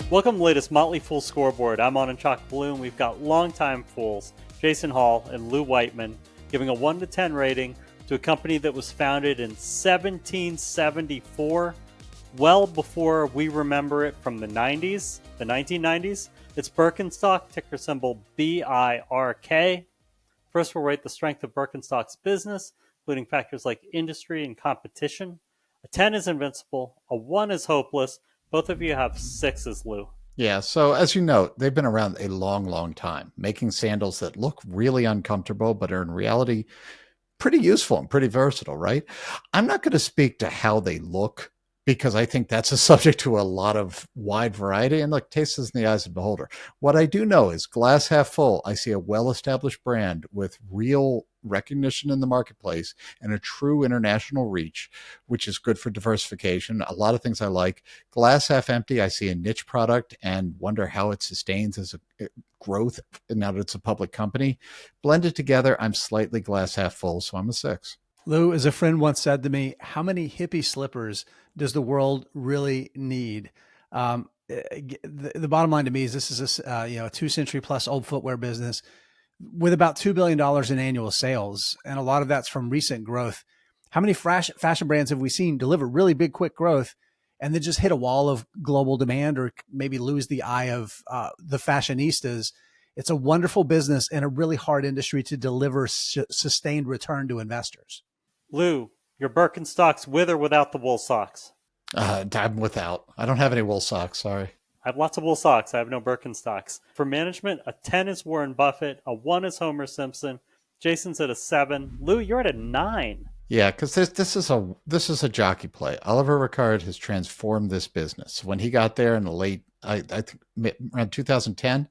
Welcome to the latest Motley Fool scoreboard. I'm on in Chalk Blue, and we've got longtime fools, Jason Hall and Lou Whiteman, giving a 1 to 10 rating to a company that was founded in 1774, well before we remember it from the 90s, the 1990s. It's Birkenstock, ticker symbol BIRK. First, we'll rate the strength of Birkenstock's business, including factors like industry and competition. A 10 is invincible, a 1 is hopeless. Both of you have 6s, Lou. Yeah, so as you know, they've been around a long, long time, making sandals that look really uncomfortable, but are in reality pretty useful and pretty versatile, right? I'm not going to speak to how they look because I think that's a subject to a lot of wide variety. And look, taste is in the eyes of the beholder. What I do know is glass half full. I see a well-established brand with real recognition in the marketplace and a true international reach, which is good for diversification. A lot of things I like. Glass half empty, I see a niche product and wonder how it sustains as a growth now that it's a public company. Blended together, I'm slightly glass half full, so I'm a 6. Lou, as a friend once said to me, how many hippie slippers does the world really need? The bottom line to me is this is a 2-century plus old footwear business with about $2 billion in annual sales. And a lot of that's from recent growth. How many fashion brands have we seen deliver really big, quick growth and then just hit a wall of global demand or maybe lose the eye of the fashionistas? It's a wonderful business and a really hard industry to deliver sustained return to investors. Lou, your Birkenstocks with or without the wool socks? I'm without. I don't have any wool socks, sorry. I have lots of wool socks. I have no Birkenstocks. For management, a 10 is Warren Buffett, a 1 is Homer Simpson. Jason's at a 7. Lou, you're at a 9. Yeah, because this is a jockey play. Oliver Ricard has transformed this business. When he got there in the late, I think around 2010,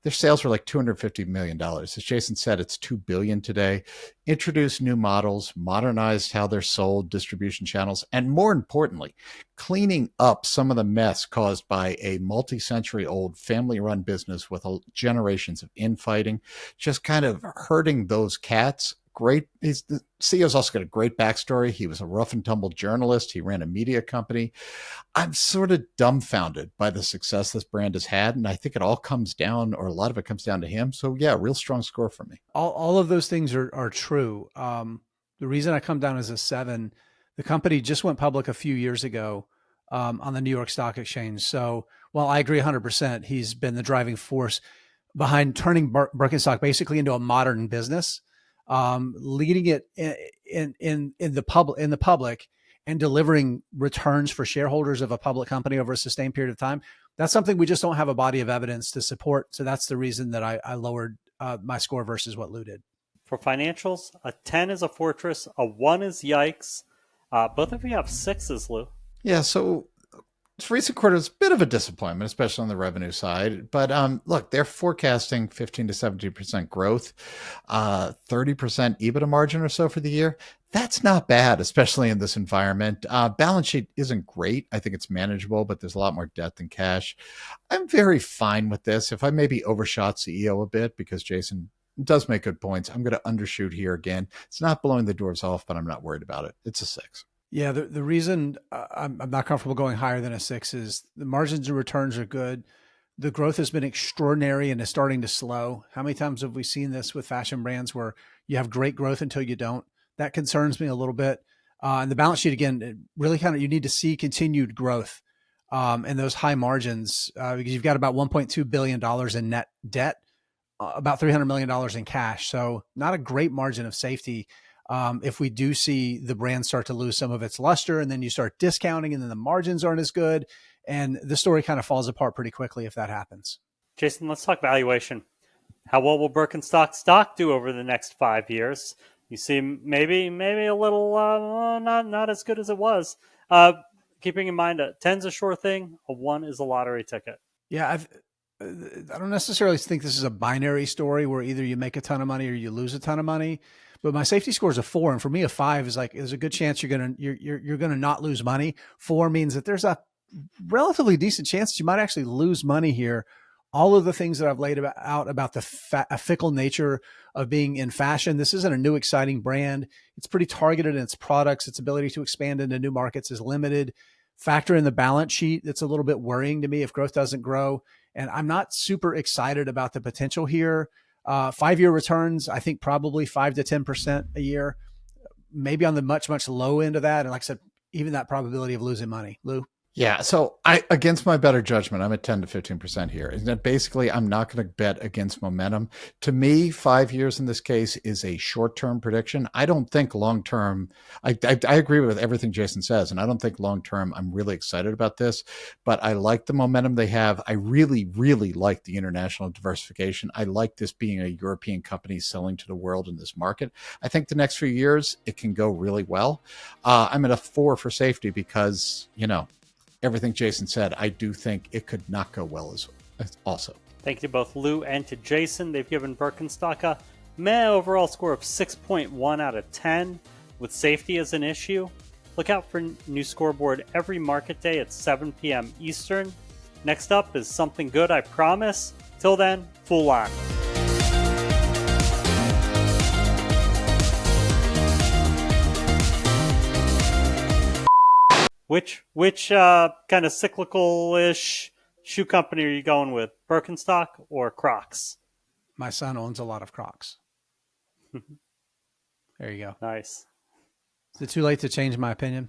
their sales were like $250 million. As Jason said, it's $2 billion today. Introduced new models, modernized how they're sold, distribution channels, and more importantly, cleaning up some of the mess caused by a multi-century old family-run business with generations of infighting, just kind of hurting those cats. Great. The CEO's also got a great backstory. He was a rough and tumble journalist. He ran a media company. I'm sort of dumbfounded by the success this brand has had. And I think it all comes down, or a lot of it comes down to him. So yeah, real strong score for me. All of those things are true. The reason I come down as a 7, the company just went public a few years ago on the New York Stock Exchange. So while I agree 100%, he's been the driving force behind turning Birkenstock basically into a modern business. Leading it in the public and delivering returns for shareholders of a public company over a sustained period of time. That's something we just don't have a body of evidence to support. So that's the reason that I lowered my score versus what Lou did. For financials, a 10 is a fortress, a 1 is yikes. Both of you have 6s, Lou. Yeah, so this recent quarter is a bit of a disappointment, especially on the revenue side. But look, they're forecasting 15 to 17% growth, 30% EBITDA margin or so for the year. That's not bad, especially in this environment. Balance sheet isn't great. I think it's manageable, but there's a lot more debt than cash. I'm very fine with this. If I maybe overshot CEO a bit, because Jason does make good points, I'm going to undershoot here again. It's not blowing the doors off, but I'm not worried about it. It's a 6. Yeah, the reason I'm not comfortable going higher than a 6 is the margins and returns are good. The growth has been extraordinary and is starting to slow. How many times have we seen this with fashion brands where you have great growth until you don't? That concerns me a little bit. And the balance sheet, again, it really you need to see continued growth and those high margins because you've got about $1.2 billion in net debt, about $300 million in cash. So not a great margin of safety. If we do see the brand start to lose some of its luster and then you start discounting and then the margins aren't as good and the story kind of falls apart pretty quickly if that happens. Jason, let's talk valuation. How well will Birkenstock stock do over the next 5 years? You see maybe a little not as good as it was. Keeping in mind a 10's a sure thing, a 1 is a lottery ticket. Yeah, I don't necessarily think this is a binary story where either you make a ton of money or you lose a ton of money. But my safety score is a 4, and for me, a 5 is like there's a good chance you're gonna not lose money. 4 means that there's a relatively decent chance that you might actually lose money here. All of the things that I've laid out about the fickle nature of being in fashion. This isn't a new exciting brand. It's pretty targeted in its products. Its ability to expand into new markets is limited. factor in the balance sheet that's a little bit worrying to me if growth doesn't grow. And I'm not super excited about the potential here. 5-year returns, I think probably 5 to 10% a year, maybe on the much, much low end of that. And like I said, even that probability of losing money. Lou? Yeah, so against my better judgment, I'm at 10 to 15% here. And that basically, I'm not going to bet against momentum. To me, 5 years in this case is a short-term prediction. I don't think long-term, I agree with everything Jason says, and I don't think long-term I'm really excited about this, but I like the momentum they have. I really, really like the international diversification. I like this being a European company selling to the world in this market. I think the next few years, it can go really well. I'm at a 4 for safety because, everything Jason said, I do think it could not go well as also. Thank you to both Lou and to Jason. They've given Birkenstock a meh overall score of 6.1 out of 10, with safety as an issue. Look out for new scoreboard every market day at 7 p.m. Eastern. Next up is something good, I promise. Till then, Fool on. Which kind of cyclical-ish shoe company are you going with? Birkenstock or Crocs? My son owns a lot of Crocs. There you go. Nice. Is it too late to change my opinion?